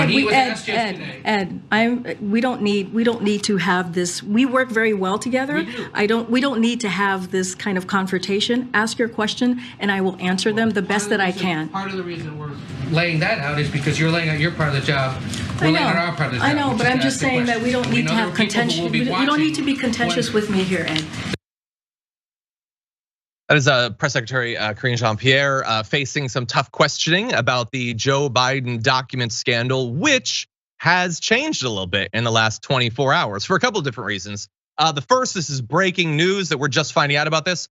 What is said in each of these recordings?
he was asked yesterday. We don't need to have this. We work very well together. We don't need to have this kind of confrontation. Ask your question, and I will answer them the best that I can. Part of the reason we're laying that out is because you're laying out your part of the job. We're laying out our part of the job. I know, but I'm just saying that we don't need to have contention. You don't need to be contentious with me here, Ed. That is Press Secretary Karine Jean-Pierre facing some tough questioning about the Joe Biden document scandal, which has changed a little bit in the last 24 hours for a couple of different reasons. The first, this is breaking news that we're just finding out about this.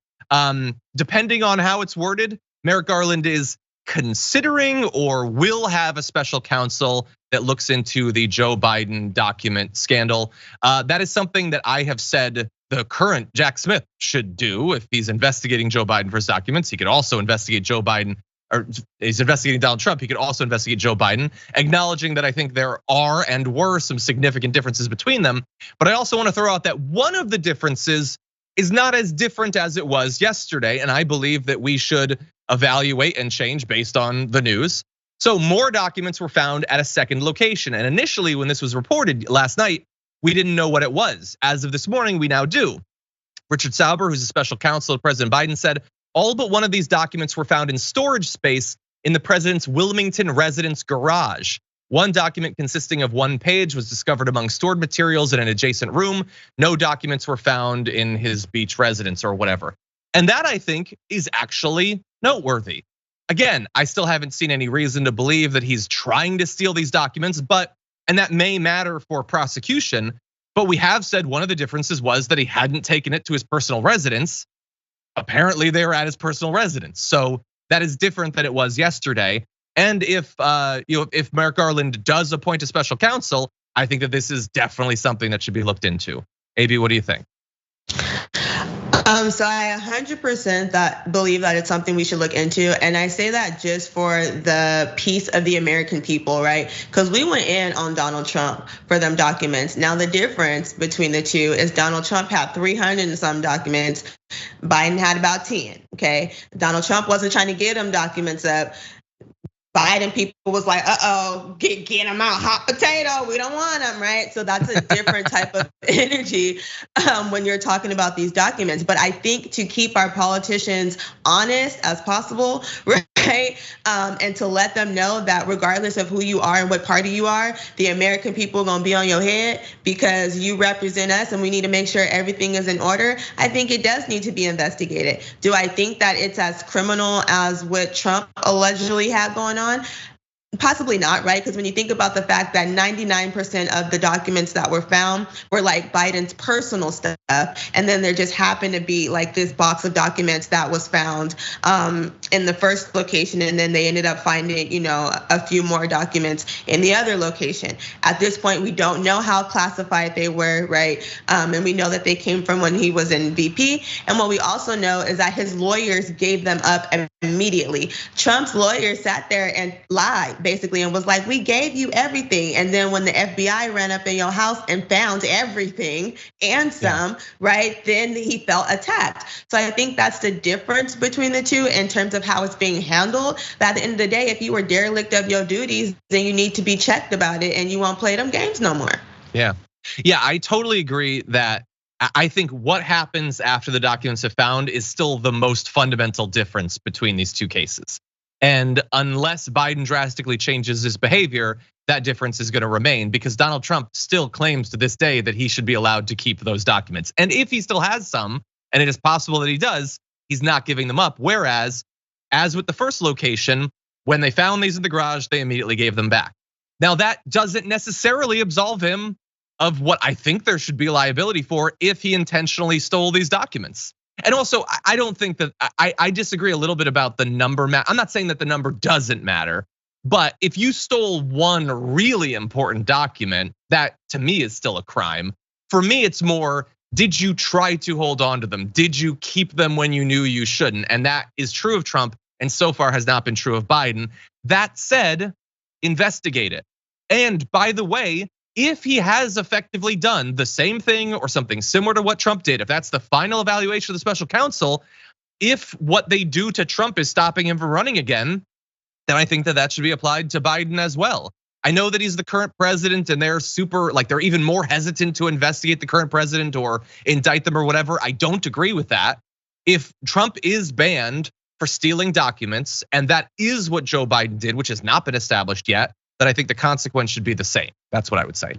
Depending on how it's worded, Merrick Garland is considering or will have a special counsel that looks into the Joe Biden document scandal. That is something that I have said the current Jack Smith should do if he's investigating Joe Biden for his documents. He could also investigate Joe Biden, or he's investigating Donald Trump. He could also investigate Joe Biden, acknowledging that I think there are and were some significant differences between them. But I also want to throw out that one of the differences is not as different as it was yesterday. And I believe that we should evaluate and change based on the news. So more documents were found at a second location. And initially when this was reported last night, we didn't know what it was. As of this morning, we now do. Richard Sauber, who's a special counsel of President Biden, said all but one of these documents were found in storage space in the president's Wilmington residence garage. One document consisting of one page was discovered among stored materials in an adjacent room. No documents were found in his beach residence or whatever. And that, I think, is actually noteworthy. Again, I still haven't seen any reason to believe that he's trying to steal these documents, and that may matter for prosecution, but we have said one of the differences was that he hadn't taken it to his personal residence. Apparently they were at his personal residence. So that is different than it was yesterday. And if Merrick Garland does appoint a special counsel, I think that this is definitely something that should be looked into. AB, what do you think? So I 100% believe that it's something we should look into. And I say that just for the peace of the American people, right? Because we went in on Donald Trump for them documents. Now the difference between the two is Donald Trump had 300 and some documents. Biden had about 10, okay? Donald Trump wasn't trying to get them documents up. Biden people was like, get them out, hot potato. We don't want them, right? So that's a different type of energy when you're talking about these documents. But I think to keep our politicians honest as possible, right? And to let them know that regardless of who you are and what party you are, the American people are gonna be on your head because you represent us and we need to make sure everything is in order. I think it does need to be investigated. Do I think that it's as criminal as what Trump allegedly had going on? Possibly not, right? Because when you think about the fact that 99% of the documents that were found were like Biden's personal stuff, and then there just happened to be like this box of documents that was found in the first location, and then they ended up finding, a few more documents in the other location. At this point, we don't know how classified they were, right? And we know that they came from when he was in VP. And what we also know is that his lawyers gave them up immediately. Trump's lawyers sat there and lied, basically, and was like, we gave you everything. And then when the FBI ran up in your house and found everything and some, right, then he felt attacked. So I think that's the difference between the two in terms of how it's being handled. That at the end of the day, if you were derelict of your duties, then you need to be checked about it and you won't play them games no more. Yeah, I totally agree that I think what happens after the documents are found is still the most fundamental difference between these two cases. And unless Biden drastically changes his behavior, that difference is gonna remain because Donald Trump still claims to this day that he should be allowed to keep those documents. And if he still has some, and it is possible that he does, he's not giving them up. Whereas, as with the first location, when they found these in the garage, they immediately gave them back. Now that doesn't necessarily absolve him of what I think there should be liability for if he intentionally stole these documents. And also, I don't think that, I disagree a little bit about the number. I'm not saying that the number doesn't matter, but if you stole one really important document, that to me is still a crime. For me, it's more, did you try to hold on to them? Did you keep them when you knew you shouldn't? And that is true of Trump and so far has not been true of Biden. That said, investigate it. And by the way, if he has effectively done the same thing or something similar to what Trump did, if that's the final evaluation of the special counsel, if what they do to Trump is stopping him from running again, then I think that should be applied to Biden as well. I know that he's the current president and they're they're even more hesitant to investigate the current president or indict them or whatever. I don't agree with that. If Trump is banned for stealing documents, and that is what Joe Biden did, which has not been established yet, then I think the consequence should be the same. That's what I would say.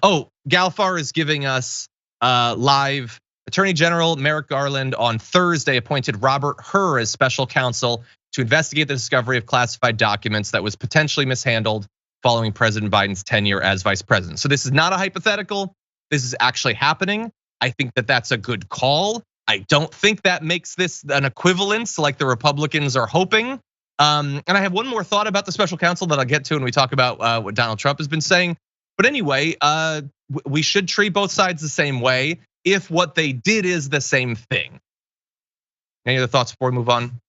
Oh, Galfar is giving us live. Attorney General Merrick Garland on Thursday appointed Robert Hur as special counsel to investigate the discovery of classified documents that was potentially mishandled following President Biden's tenure as vice president. So this is not a hypothetical. This is actually happening. I think that that's a good call. I don't think that makes this an equivalence like the Republicans are hoping. And I have one more thought about the special counsel that I'll get to when we talk about what Donald Trump has been saying. But anyway, we should treat both sides the same way if what they did is the same thing. Any other thoughts before we move on?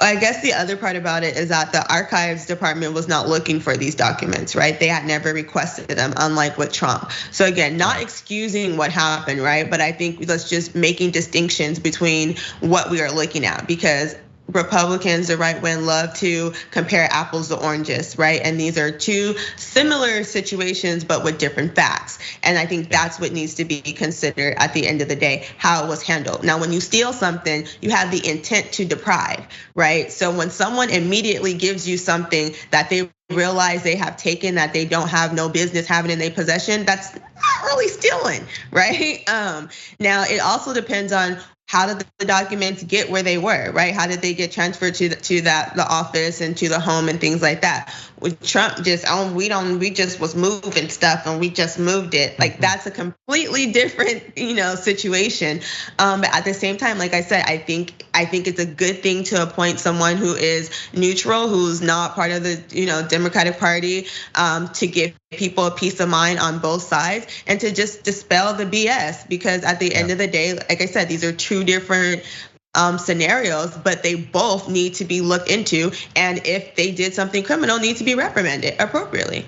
I guess the other part about it is that the archives department was not looking for these documents, right? They had never requested them, unlike with Trump. So again, not excusing what happened, right? But I think that's just making distinctions between what we are looking at, because Republicans, the right wing, love to compare apples to oranges, right? And these are two similar situations, but with different facts. And I think that's what needs to be considered at the end of the day, how it was handled. Now, when you steal something, you have the intent to deprive, right? So when someone immediately gives you something that they realize they have taken, that they don't have no business having in their possession, that's not really stealing, right? Now, it also depends on how did the documents get where they were, right? How did they get transferred to the office and to the home and things like that? With Trump, we just was moving stuff and we just moved it. Like that's a completely different, situation. But at the same time, like I said, I think it's a good thing to appoint someone who is neutral, who's not part of the Democratic Party, to give people a peace of mind on both sides and to just dispel the BS. Because at the end of the day, like I said, these are two different scenarios, but they both need to be looked into. And if they did something criminal, need to be reprimanded appropriately.